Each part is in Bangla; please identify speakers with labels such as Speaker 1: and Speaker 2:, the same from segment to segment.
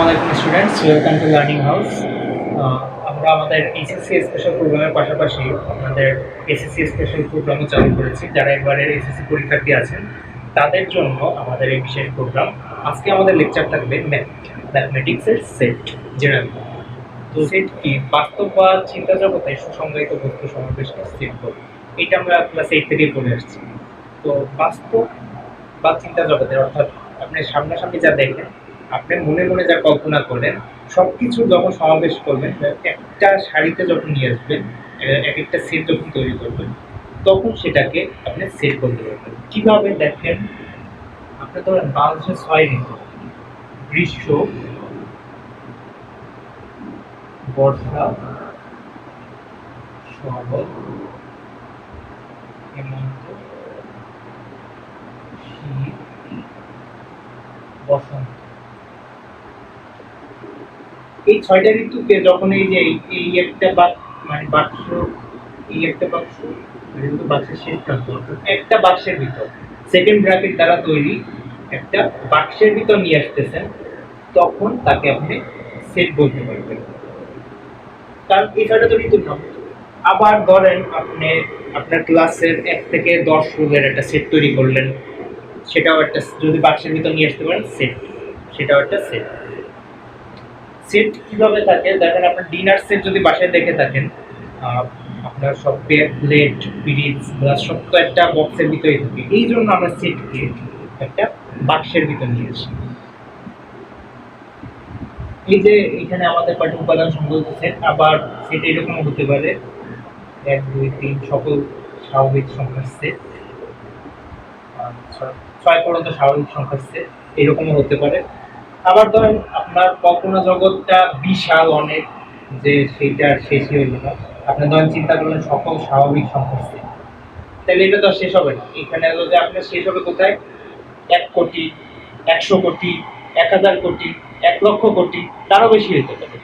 Speaker 1: আসসালামু আলাইকুম students, welcome to learning house. আমরা আমাদের এইচএসসি স্পেশাল প্রোগ্রামের পাশাপাশি আপনাদের এসএসসি স্পেশাল প্রোগ্রামও চালু করেছি। যারা এবারের এসএসসি পরীক্ষার্থী আছেন তাদের জন্য আমাদের এই বিশেষ প্রোগ্রাম। আজকে আমাদের লেকচার থাকবে ম্যাথমেটিক্সের সেট জেনারেল। তো সেট কি? বাস্তব বা চিন্তা জগতে সুসংজ্ঞায়িত বস্তু সমাবেশকে সেট বলে। এটা আমরা ক্লাস 8 থেকেই পড়ে আসছি। তো বাস্তব বা চিন্তা জগতে অর্থাৎ আপনি সামনাসামনি যা দেখেন, আপনি মনে মনে যা কল্পনা করলেন, সবকিছু যখন সমাবেশ করবেন, একটা সারিতে যখন নিয়ে আসবেন, এক একটা সেট যখন তৈরি করবেন, তখন সেটাকে আপনি সেট করতে পারবেন। কিভাবে দেখেন? আপনি ধরেন বাংলাদেশের 6 ঋতু: গ্রীষ্ম, বর্ষা, শরৎ, হেমন্ত, শীত, বসন্ত। এই 6টা ঋতুকে যখন এই যে এই একটা বাক্স, এই একটা বাক্স, যেহেতু বাক্সের শেষ প্রান্ত, একটা বাক্সের ভিতর সেকেন্ড ব্র্যাকেট দ্বারা তৈরি একটা বাক্সের ভিতর নিয়ে আসতেছেন, তখন তাকে আপনি সেট বলতে পারবেন। কারণ এই 6টা তো ঋতুর নাম। আবার ধরেন আপনি আপনার ক্লাসের 1 থেকে 10 রোলের একটা সেট তৈরি করলেন, সেটাও একটা, যদি বাক্সের ভিতর নিয়ে আসতে পারেন সেট, সেটাও একটা সেট। সেট কিভাবে থাকে দেখেন, আপনার ডিনার সেট যদি বাসায় দেখে থাকেন, আপনার সব প্লেট, পিরিচ, গ্লাস সব তো একটা বক্সের ভিতরে থাকে। এই জন্য আমরা সেটকে একটা বাক্সের ভিতর নিয়ে আসি। এই যে এখানে আমাদের কয়টা উপাদান সংবলিত সেট। আবার সেট এরকম হতে পারে 1 2 3 সকল স্বাভাবিক সংখ্যার সেট, 6 পর্যন্ত স্বাভাবিক সংখ্যার সেট, এরকমও হতে পারে। আবার ধরেন আপনার কল্পনা জগৎটা বিশাল অনেক, যে সেইটা শেষই হইল না। আপনি ধরেন চিন্তা করলেন সকল স্বাভাবিক সংখ্যার সেট, তাহলে এটা তো আর শেষ হবে না। এখানে যদি আপনার শেষ হবে কোথায়? 1 কোটি, 100 কোটি, 1000 কোটি, 1 লক্ষ কোটি, তারও বেশি হতে পারে।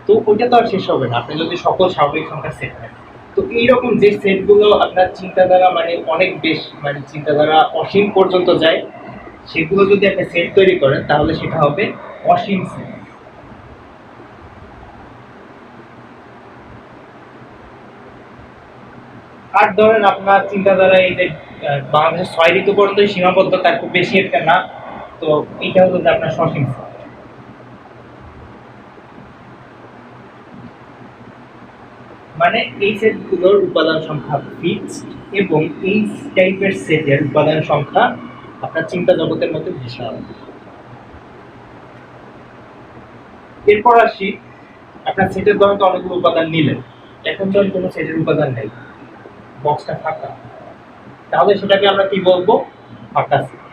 Speaker 1: তো ওইটা তো আর শেষ হবে না আপনি যদি সকল স্বাভাবিক সংখ্যার সেট নেন। তো এইরকম যে সেটগুলো আপনার চিন্তাধারা অনেক বেশ, চিন্তাধারা অসীম পর্যন্ত যায়, সেগুলো যদি আপনি সেট তৈরি করেন তাহলে সেটা হবে অসীম সেট। আর ধরেন আপনার চিন্তাধারা এই যে বাংলাদেশের 6 ঋতু পর্যন্ত সীমাবদ্ধ, তার খুব বেশি একটা না, তো এইটা হলো যে আপনার সসীম সেট। মানে এই সেটগুলোর উপাদান সংখ্যা ফিক্সড, এবং এই টাইপের সেটের উপাদান সংখ্যা আপনার চিন্তা জগতের মধ্যে বিশাল। এরপর আসি, আপনার সেটের ধরেন তো অনেকগুলো উপাদান নিলেন, এখন ধরেন কোনো সেটের উপাদান নেই, বক্সটা ফাঁকা, তাহলে সেটাকে আমরা কি বলবো? ফাঁকা সেট।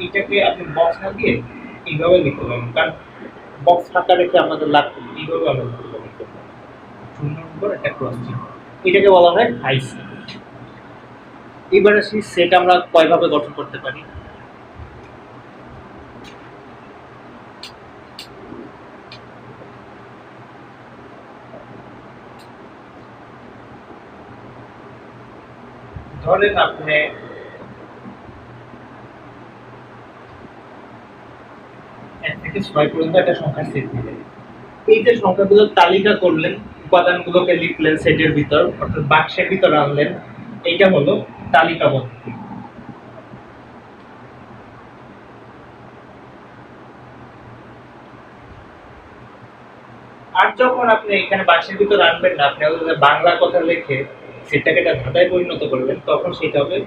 Speaker 1: এইটাকে আপনি বক্স না দিয়ে এইভাবে লিখতে পারবেন, কারণ বক্স ফাঁকা রেখে আমাদের লাগবে, এইভাবে আমরা লিখতে পারি, শূন্যর উপর একটা ক্রস চিহ্ন। এটাকে বলা হয় হাই সেট। এবার আসি, সেট আমরা কয়ভাবে গঠন করতে পারি। ধরেন আপনি 1 থেকে 6 পর্যন্ত একটা সংখ্যার সেট নিলেন, এই যে সংখ্যাগুলোর তালিকা করলেন, উপাদানগুলোকে লিখলেন সেটের ভিতর, অর্থাৎ বাক্সের ভিতর আনলেন, এইটা হলো তালিকা পদ্ধতি। আর যখন আপনি এখানে বাক্সের ভিতর আনবেন না, আপনি বাংলা কথা লিখে সেটাকে একটা ধাঁধায় পরিণত করবেন, তখন সেটা হবে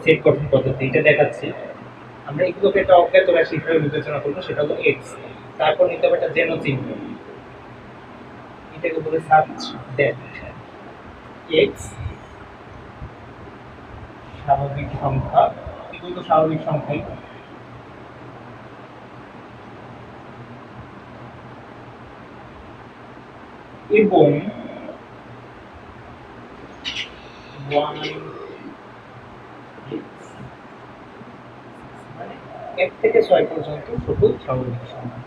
Speaker 1: সেট গঠন পদ্ধতি। এটা দেখাচ্ছি, আমরা এগুলোকে একটা অজ্ঞাত রাশি হিসেবে বিবেচনা করবো, সেটা হলো এক্স। তারপর নিতে হবে একটা জেন চিহ্ন, এটাকে বলে সার্চ দ্যাট এক্স স্বাভাবিক সংখ্যা, এগুলো তো স্বাভাবিক সংখ্যাই। এবং 1 থেকে 6 পর্যন্ত সকল স্বাভাবিক সংখ্যা।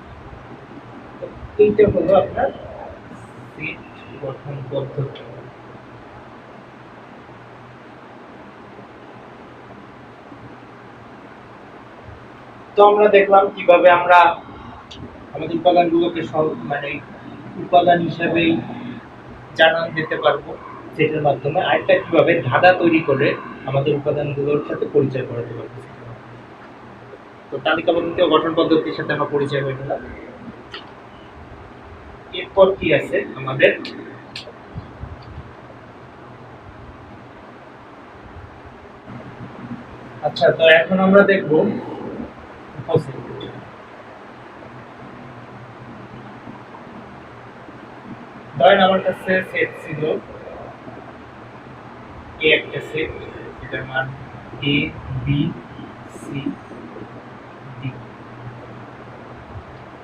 Speaker 1: এইটা হলো আপনার সেট গঠন পদ্ধতি। তো আমরা দেখলাম কিভাবে আমরা আমাদের উপাদানগুলোকে মানে উপাদান হিসাবেই জানান দিতে পারবো, যেটার মাধ্যমে আরেকটা কিভাবে ধাঁধা তৈরি করে আমাদের উপাদানগুলোর সাথে পরিচয় করাতে পারবো। তো তালিকাবদ্ধ গঠন পদ্ধতির সাথে আমরা পরিচয় হয়ে গেলাম। এরপর কি আছে আমাদের, আচ্ছা তো এখন আমরা দেখব ধরেন আমার কাছে সেট ছিল এ একটা সেট, এটার মান এ বি সি ডি,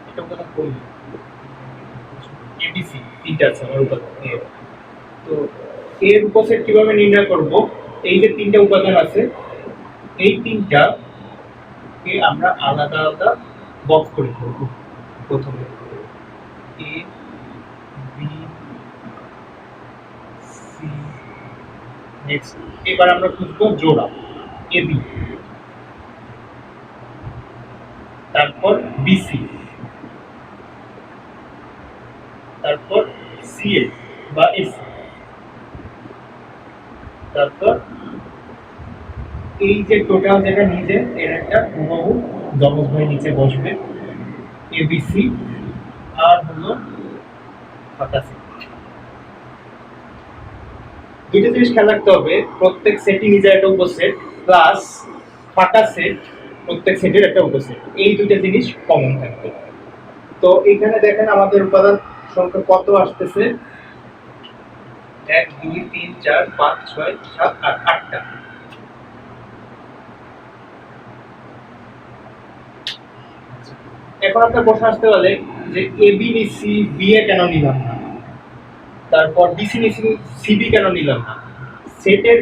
Speaker 1: এটা উপাদান করব এবিসি তিনটা আছে আমার উপাদান এ। তো এর উপসেট কিভাবে নির্ণয় করব, এই যে তিনটা উপাদান আছে এই তিনটা কে আমরা আলাদা আলাদা বক্স করে করব। প্রথমে এ বি সি, নেক্সট এবার আমরা খুঁজবো জোড়া এ বি, তারপর বিসি, তারপর সিএ বা এসি, তারপর এই যে টোটাল যেটা নিচে এর একটা হুবহু যমজ ভাই নিচে বসবে এবিসি, আর হলো ফাঁকা সেট। দুইটা জিনিস খেয়াল রাখতে হবে, প্রত্যেক সেটই নিজের একটা উপসেট প্লাস ফাঁকা সেট প্রত্যেক সেটের একটা উপসেট, এই দুটো জিনিস কমন থাকবে। তো এখানে দেখেন আমাদের উপাদান সংখ্যা কত আসতেছে, 1 2 3 4 5 6 7 8, 8টা। এখন আপনার প্রশ্ন আসতে পারে যে এ বি নিছি বি এ কেন নিলাম না, তারপর বিসি নিছি সিবি কেন নিলাম না। সেটের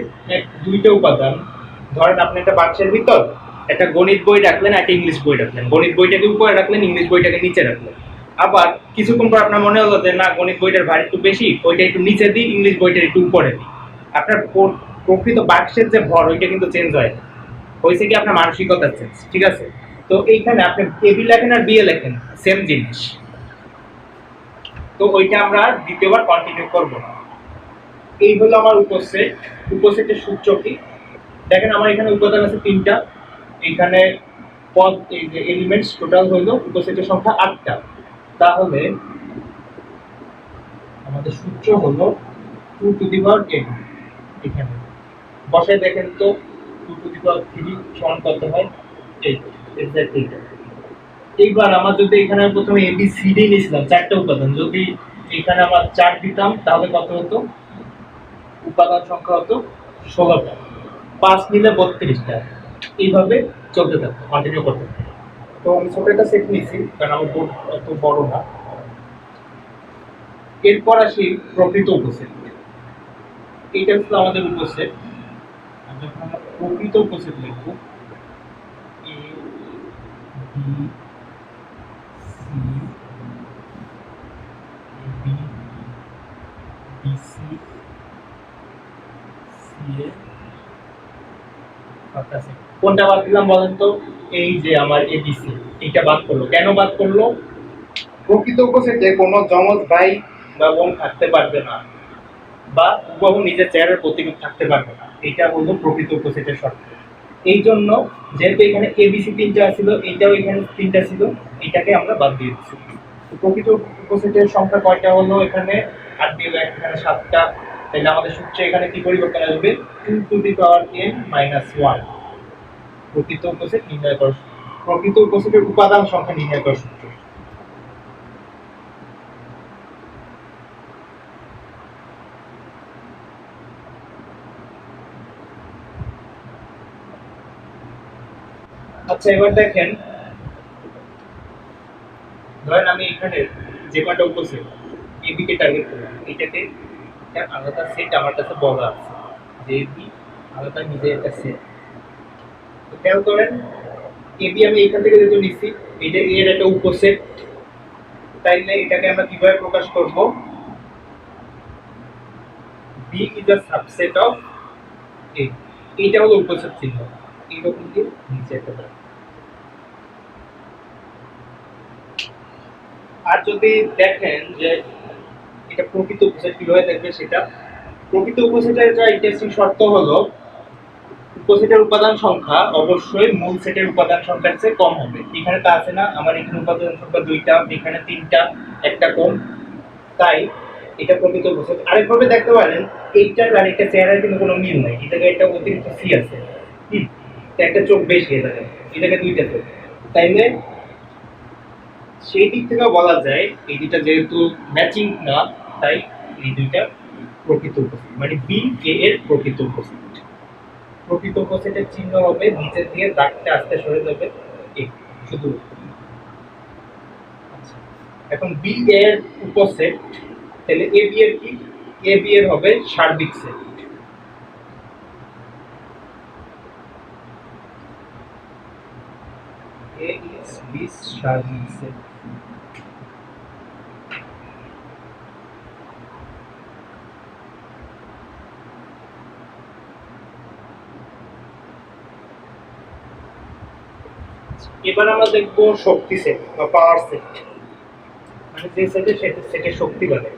Speaker 1: দুইটা উপাদান, ধরেন আপনি একটা বাক্সের ভিতর একটা গণিত বই রাখলেন, একটা ইংলিশ বই রাখলেন, গণিত বইটাকে উপরে রাখলেন, ইংলিশ বইটাকে নিচে রাখলেন। আবার কিছুক্ষণ পর আপনার মনে হলো যে না গণিত বইটার ভার একটু বেশি, ওইটা একটু নিচে দিই, ইংলিশ বইটার একটু উপরে দিই। আপনার প্রকৃত বাক্সের যে ভর ওইটা কিন্তু চেঞ্জ হয়, হয়েছে কি আপনার মানসিকতা চেঞ্জ, ঠিক আছে। তো এইখানে আপনি এ বি লেখেন আর বি এ লেখেন সেম জিনিস, তো ওইটা আমরা দ্বিতীয়বার কন্টিনিউ করব না। এই হলো আমার উপসেট। উপসেটের সূত্র কি দেখেন, আমার এখানে উপাদান আছে তিনটা, এখানে পদ এই যে এলিমেন্টস টোটাল হলো উপসেটের সংখ্যা 8টা। তাহলে আমাদের সূত্র হলো 2 টু দি পাওয়ার n। এখানে বসায় দেখেন তো 2 টু দি পাওয়ার 3 সমান কত হয়, 8, এক্স্যাক্টলি। এইবার আমার যদি এখানে প্রথমে এ বি সি ডি নিয়েছিলাম চারটা উপাদান, যদি এখানে আমার 4 দিতাম তাহলে কত হতো, উপাদান সংখ্যা হতো 16টা, 5 নিলে 32টা, এইভাবে চলতে থাকতো, কন্টিনিউ করতে থাকতো। তো আমি ছোট একটা সেট নিয়েছি কারণ আমার বোর্ড এত বড় না। এরপর আসি প্রকৃত উপসেট, এইটা হচ্ছে আমাদের উপসেট। যখন আমরা প্রকৃত উপসেট লিখব A B C B BC CA ফাঁকা সেট, কোনটা বাদ দিলাম বলেন তো, এই যে আমার এবিসি, এইটা বাদ করলো। কেন বাদ করলো, প্রকৃত উপসেটে কোনো যমজ ভাই বা বোন থাকতে পারবে না, বা হুবহু নিজের চেহারার প্রতিরূপ থাকতে পারবে না, এটা হলো প্রকৃত উপসেটের শর্ত। এই জন্য যেহেতু এখানে এবিসি তিনটা ছিল, এইটাও এখানে তিনটা ছিল, এটাকে আমরা বাদ দিয়ে দিচ্ছি। প্রকৃত উপসেটের সংখ্যা কয়টা হলো, এখানে 8 দিয়ে এখানে 7টা, তাহলে আমাদের সূত্রে এখানে কি পরিবর্তন আসবে, 2 to the power n minus 1। প্রকৃত উপসেট নির্ণয় করার, প্রকৃত উপসেটের উপাদান সংখ্যা নির্ণয় করার সূত্র। আচ্ছা এবার দেখেন, ধরেন আমি এখানে যে কয়টা উপসেট এবি কে টার্গেট করলাম, এটাকে একটা আলাদা সেট আমার কাছে বলা আছে যে এবি আলাদা নিজে একটা সেট। তো খেয়াল করেন এবি আমি এখান থেকে যেহেতু নিচ্ছি, এটা এর একটা উপসেট, তাইলে এটাকে আমরা কিভাবে প্রকাশ করব, B is a subset of A, এইটা হলো উপসেট চিহ্ন, এইরকম দিয়ে নিচে একটা আর যদি দেখেন যে এটা প্রকৃত উপসেট কিভাবে দেখবে সেটা, প্রকৃত উপসেটের একটা ইন্টারেস্টিং শর্ত হলো উপসেটের উপাদান সংখ্যা অবশ্যই মূল সেটের উপাদান সংখ্যার চেয়ে কম হবে। এখানে তা আছে না, আমার এখানে উপাদান সংখ্যা 2টা, এখানে 3টা, একটা কম, তাই এটা প্রকৃত উপসেট। আরেকভাবে দেখতে পারেন এইটার আর একটা চেহারার কিন্তু কোনো মিল নাই, এটাকে একটা অতিরিক্ত সি আছে, একটা চোখ বেশি, এটাকে 2টা চোখ, তাইলে সেই দিক থেকে বলা যায় এই দুইটা যেহেতু ম্যাচিং না, তাই এই দুইটা প্রকৃত উপসেট, মানে বি এ এর প্রকৃত উপসেট। প্রকৃত উপসেটের চিহ্ন হবে নিচের দিকে দাগটা আস্তে সরে যাবে এ, শুধু। আচ্ছা, এখন বি এর উপসেট, তাহলে এ বি এর কি? এ বি এর হবে সার্বিক সেট। এ ইজ বি সার্বিক সেট। এবার আমরা দেখব শক্তি সেট বা পাওয়ার সেট, মানে যে সেটে সেটের শক্তি বাড়ে।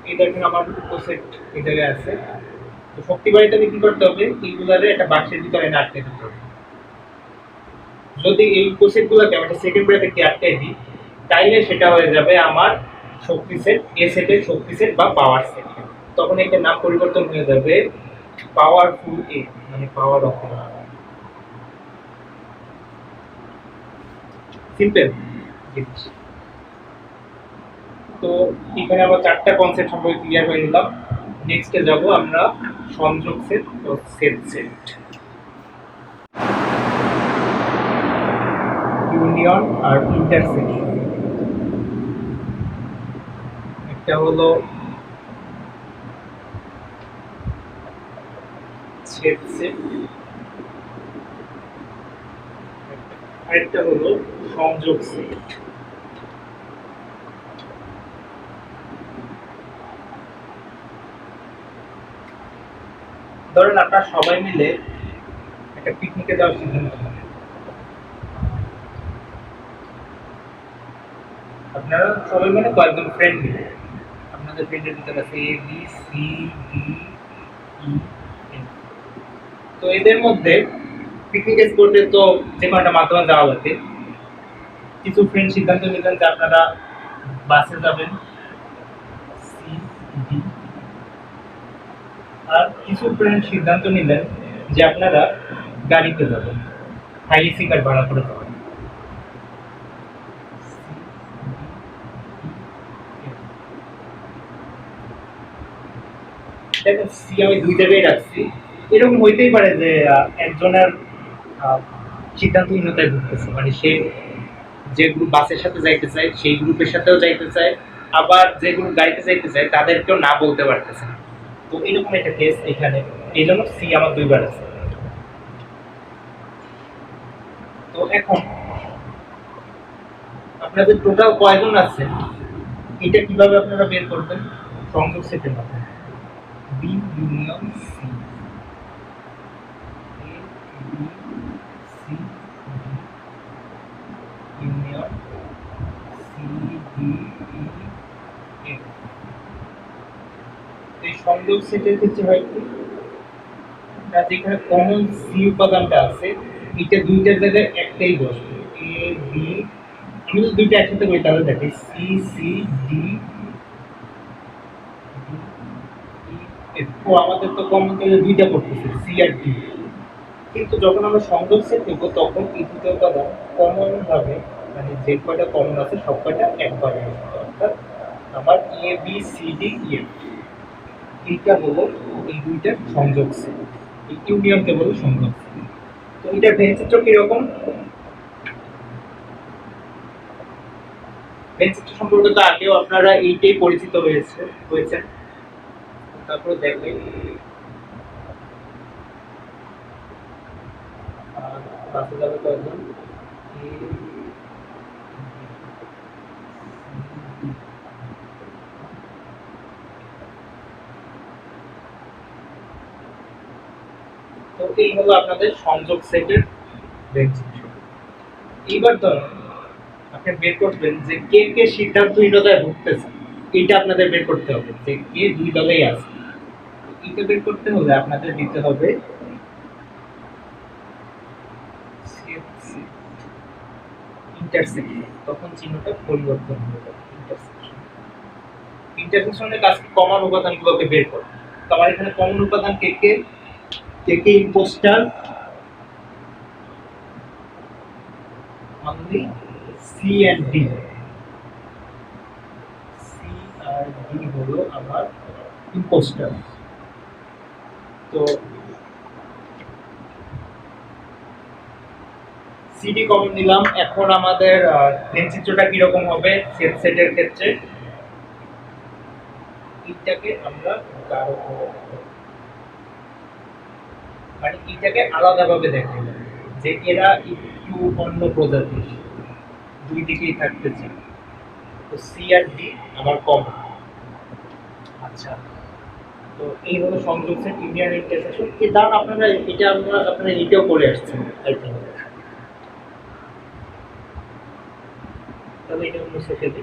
Speaker 1: এই দেখেন আমার উপসেট এই জায়গায় আছে, তো শক্তি বাড়িটাকে কি করতে হবে? এইগুলারে একটা বাক্সের ভিতরে এনে আটকে দিতে হবে। যদি এই উপসেটগুলোকে আমি একটা সেকেন্ড ব্র্যাকেটে আটকে দিই, তাইলে সেটা হয়ে যাবে আমার শক্তি সেট, এ সেটের শক্তি সেট বা পাওয়ার সেট। তখন এটার নাম পরিবর্তন হয়ে যাবে পাওয়ারফুল এ, মানে পাওয়ার অফ এ। সিম্পল জিনিস। তো এখানে আবার 4টা কনসেপ্ট সম্পর্কে ক্লিয়ার হয়ে নিলাম। নেক্সটে যাব আমরা সংযোগ সেট ও সেট সেট। ইউনিয়ন আর ইন্টারসেকশন। একটা হলো সেট সেট, আরেকটা হলো সংযোগ সেট। ধরেন আপনারা সবাই মিলে একটা পিকনিকে যাওয়ার সিদ্ধান্ত নেন। আপনারা সবাই মানে কয়েকজন ফ্রেন্ড মিলে, আপনাদের ফ্রেন্ডের ভিতরে আছে A B C D E F. তো এদের মধ্যে পিকনিক স্পটে তো যে কোনো একটা মাধ্যমে যাওয়া লাগে। কিছু ফ্রেন্ড সিদ্ধান্ত নিলেন যে আপনারা বাসে যাবেন, সি ডি। আর কিছু ফ্রেন্ড সিদ্ধান্ত নিলেন যে আপনারা গাড়িতে যাবেন, হাইএসি কার ভাড়া করে যাবেন। দেখেন সি আমি 2 জায়গায় রাখছি। এরকম হইতেই পারে যে একজনের সিদ্ধান্তহীনতায় ভুগতেছে, মানে সে যে গ্রুপ বাসের সাথে যাইতে চায় সেই গ্রুপের সাথেও যাইতে চায়, আবার যে গ্রুপ গাড়িতে যাইতে চায় তাদেরকেও না বলতে পারতেছে না। তো এরকম একটা কেস এখানে, এই জন্য সি আমার 2বার আছে। তো এখন আপনাদের টোটাল কয়জন আছে এটা কিভাবে আপনারা বের করবেন? সংযোগ সেটের মাধ্যমে B union C, A B C D union C D E F. এই সংযোগ সেটের ক্ষেত্রে হয় কি, যেখানে কমন সি উপাদানটা আছে এটা 2টার জায়গায় একটাই বসবে। এ বি, আমি যদি 2টা একসাথে করি তাহলে দেখি সি সি ডি এফ। আমাদের তো কমন তাহলে 2টা পড়তেছে সি আর ডি, কিন্তু যখন আমরা সংযোগ সেট নেব তখন এই 2টা উপাদান কমন ভাবে, মানে যে কয়টা কমন আছে সব কয়টা একবারে আসবে। অর্থাৎ আমার এ বি সি ডি এফ, এইটা হলো এই 2টার সংযোগ সেট, এই ইউনিয়নকে বলে সংযোগ সেট। তো এটার ভেনচিত্র কিরকম? ভেনচিত্র সম্পর্কে তো আগেও আপনারা এইটাই পরিচিত হয়েছেন। তারপরে দেখবেন বাসে যাবে কয়েকজন, তো এই হলো আপনাদের সংযোগ সেটের ভেনচিত্র। এইবার ধরুন আপনি বের করবেন যে কে কে সিদ্ধান্তহীনতায় ভুগতেছে, এটা আপনাদের বের করতে হবে যে কে দুই দলেই আছে। এটা বের করতে হলে আপনাদের দিতে হবে ইন্টারসেকশন, তখন চিহ্নটা পরিবর্তন হয়ে যাবে। ইন্টারসেকশন, ইন্টারসেকশনের কাজ কমন উপাদানগুলোকে বের করা। তো আমার এখানে কমন উপাদান কে কে, কে কে impostor, only C and D. C আর ডি হলো আমার ইম্পোস্টার। তো সিডি কমন নিলাম। এখন আমাদের প্লেন চিত্রটা কিরকম হবে সেট সেটের ক্ষেত্রে, এইটাকে আমরা গাঢ় করব, মানে এইটাকে আলাদাভাবে দেখাই যে এরা একটু অন্য প্রজাতির, দুই দিকেই থাকতেছে। তো সি আর ডি আমার কমন। আচ্ছা, তো এই হলো সংযোগ সেট, ইন্ডিয়ান ইন্টারসেকশন। এই দাম আপনারা এটা আপনারা এটাও করে আসছেন আই থিঙ্ক। তবে এটা মুছে ফেলি।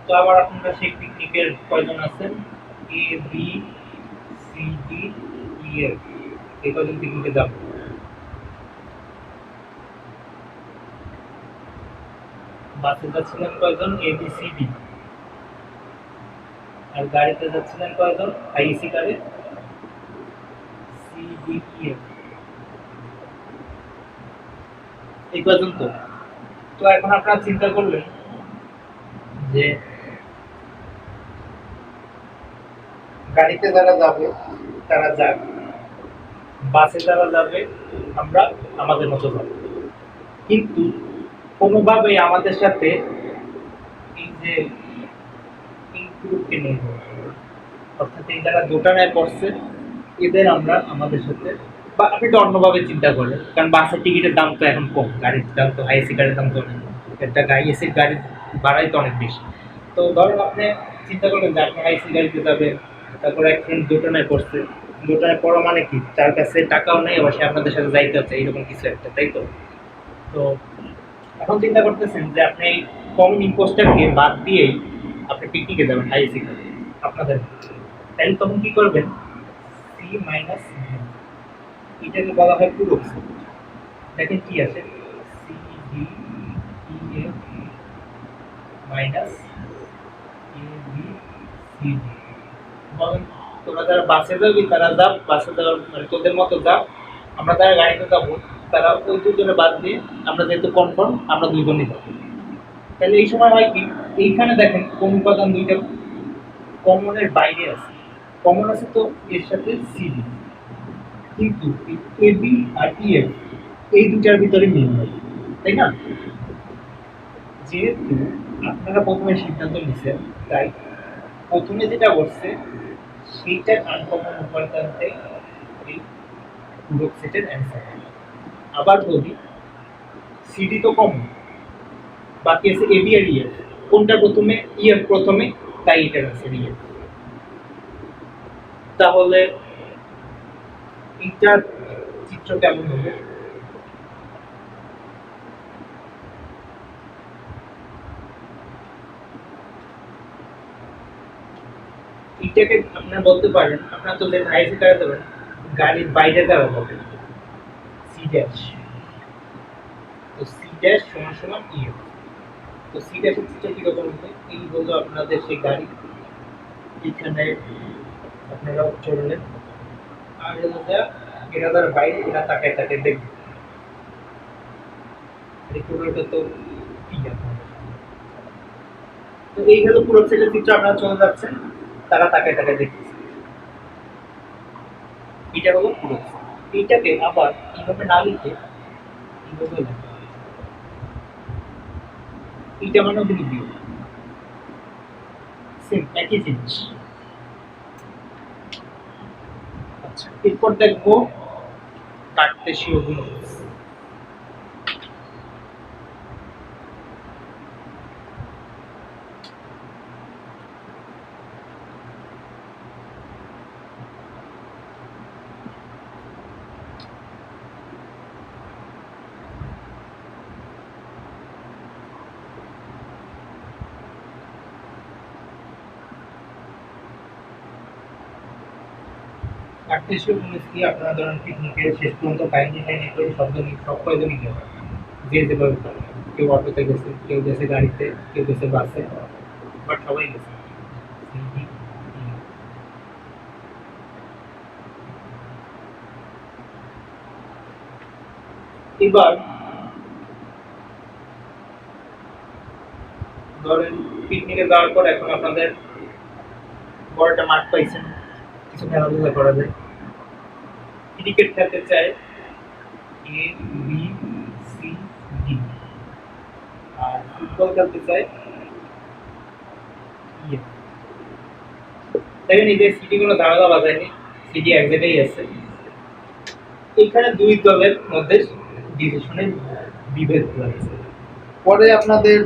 Speaker 1: তো আবার আপনারা সেই টেকনিকের কয়জন আছেন, A B C D E F, এই কয়জন টেকনিকে যাব। বাসে যাচ্ছিলেন কয়জন, এ বি সি ডি। আর গাড়িতে যাচ্ছিলেন কয়জন, আইসি কারে, সি ডি ই এফ, এই কয়জন। তো তো এখন আপনারা চিন্তা করলেন যে গাড়িতে যারা যাবে তারা যাক, বাসে যারা যাবে আমরা আমাদের মতো যাব। কিন্তু কোনোভাবে আমাদের সাথে এই যে এই গ্রুপকে নিয়ে যাবো, অর্থাৎ এই যারা দোটানায় পড়ছে এদের আমরা আমাদের সাথে, বা আপনি এটা অন্যভাবে চিন্তা করেন, কারণ বাসের টিকিটের দাম তো এখন কম, গাড়ির দাম তো আইএসি গাড়ির দাম তো অনেক, একটা আইএসির গাড়ির ভাড়াই তো অনেক বেশি। তো ধরেন আপনি চিন্তা করলেন যে আপনি আইসি গাড়িতে যাবেন, তারপরে এক ফ্রেন্ড দোটানায় পড়ছে, দোটানায় পড়া মানে কি, তার কাছে টাকাও নেই, আবার সে আপনাদের সাথে যাইতে হচ্ছে, এইরকম কিছু একটা, তাই তো। তো এখন চিন্তা করতেছেন যে আপনি কমন ইম্পোস্টারকে বাদ দিয়েই আপনি পিকনিকে যাবেন আইএসি করে আপনাদের, তাহলে তখন কি করবেন, সি মাইনাস এটাকে বলা হয় পূরক সেট। দেখেন কি আছে, C D E F minus A B C D. বলেন তোরা যারা বাসে যাবি তারা যা, বাসে যাওয়ার মানে তোদের মতো যা, আমরা যারা গাড়িতে যাবো তারা ওই দুজনে বাদ দিয়ে আমরা যেহেতু কনফার্ম আমরা দুজনই যাবো। তাহলে এই সময় হয় কি, এইখানে দেখেন কোন উপাদান দুইটা কমনের বাইরে আছে, কমন আছে তো এর সাথে সিডি, কিন্তু A B R E F এই দুটার ভিতরে মিল নেই, তাই না। যেহেতু আপনারা প্রথমে সিদ্ধান্ত নিছেন, তাই প্রথমে যেটা বলছে সেইটার আনকমন উপাদানটাই এই পূরক সেটের অ্যান্সার। আবার বলি, সিডি তো কমন, বাকি আছে এবি আর ইএফ, কোনটা প্রথমে, ইএফ প্রথমে, তাই এটার আছে ইএফ। তাহলে এইটার চিত্র কেমন হবে, এইটাকে আপনারা বলতে পারেন, আপনারা তো আইসি কারে দেবেন, গাড়ির বাইরে যাওয়া যাবে সি ড্যাশ, তো সি ড্যাশ সমান সমান ইএফ। তো সি ড্যাশের চিত্র কিরকম হবে, এই হলো আপনাদের সেই গাড়ি, এখানে আপনারা চললেন, আর হলো যা এরা যারা বাইরে এরা তাকায় তাকায় দেখবে, রেকর্ডারটা তো ঠিক আছে। তো এই হলো পুরো সেটের চিত্র, আপনারা চলে যাচ্ছেন, তারা তাকায় তাকায় দেখতেছে, এটা হলো পুরো। এইটাকে আবার এইভাবে না লিখে এইভাবে লেখা, এইটা মানে ভিডিও, সেম একই জিনিস। আচ্ছা, এরপর দেখবো কার্টেসীয় গুণ। কার্তেশীয় মূলনীতি আপনারা ধরেন পিকনিকের শেষ পর্যন্ত কাহিনী লাইনে করে শব্দ সব কয়জন নিতে পারে, যে যেভাবে পারে। কেউ অটোতে গেছে, কেউ গেছে গাড়িতে, কেউ গেছে বাসে, বাট সবাই গেছে। এবার ধরেন পিকনিকে যাওয়ার পর এখন আপনাদের বড় একটা মাঠ পাইছেন, কিছু খেলাধুলা করা যায়। ক্রিকেট খেলতে চায় এ বি সি ডি, আর ফুটবল খেলতে চায় ইয়ে। দেখেন এই যে সিটি কোনো ধারণা বাজায়নি, সিটি এক জায়গায় আছে। এইখানে দুই দলের মধ্যে ডিসিশনের বিভেদ রয়েছে। পরে আপনাদের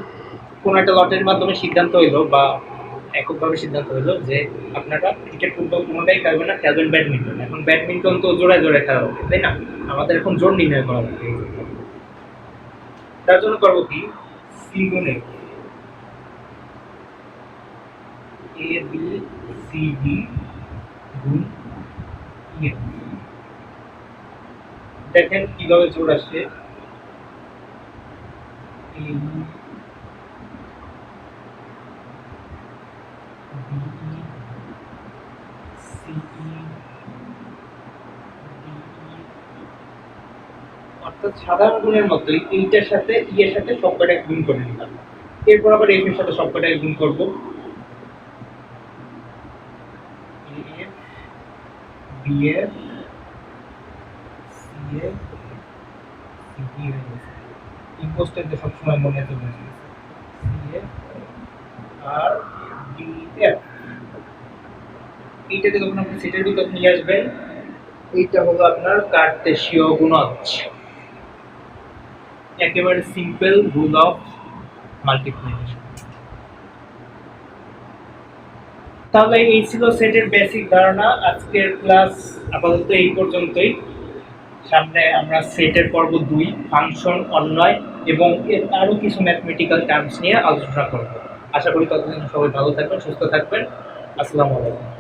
Speaker 1: কোন একটা লটের মাধ্যমে সিদ্ধান্ত হইলো বা এককভাবে সিদ্ধান্ত হইলো যে আপনারা ক্রিকেট ফুটবল কোনোটাই খেলবেন না, খেলবেন ব্যাডমিন্টন। এখন ব্যাডমিন্টন তো জোড়ায় জোড়ায় খেলা হবে, তাই না? আমাদের এখন জোর নির্ণয় করা হবে। তার জন্য করবো কি, সি গুণে এ বি সি ডি গুণ ইয়ে। দেখেন কিভাবে জোর আসে। অর্থাৎ সাধারণ গুণের মতোই এইটার সাথে ইয়ের সাথে সবকটা গুণ করে নিলাম। এরপর আবার এফ এর সাথে সবকটা গুণ করবো। B F C F C D হয়ে গেছে। ইম্পোস্টার যে সবসময় মনে চলে আসে সি এফ আর ডি এফ। এইটাকে যখন আপনি সেটের ভিতর নিয়ে আসবেন, এইটা হলো আপনার কার্তেশীয় গুণজ, একেবারে সিম্পল রুল অফ মাল্টিপ্লিকেশন। তাহলে এই ছিল সেটের বেসিক ধারণা। আজকের ক্লাস আপাতত এই পর্যন্তই। সামনে আমরা সেটের পর্ব 2 ফাংশন, অন্বয় এবং এর আরও কিছু ম্যাথমেটিক্যাল টার্মস নিয়ে আলোচনা করব। আশা করি ততদিন সবাই ভালো থাকবেন, সুস্থ থাকবেন। আসসালামু আলাইকুম।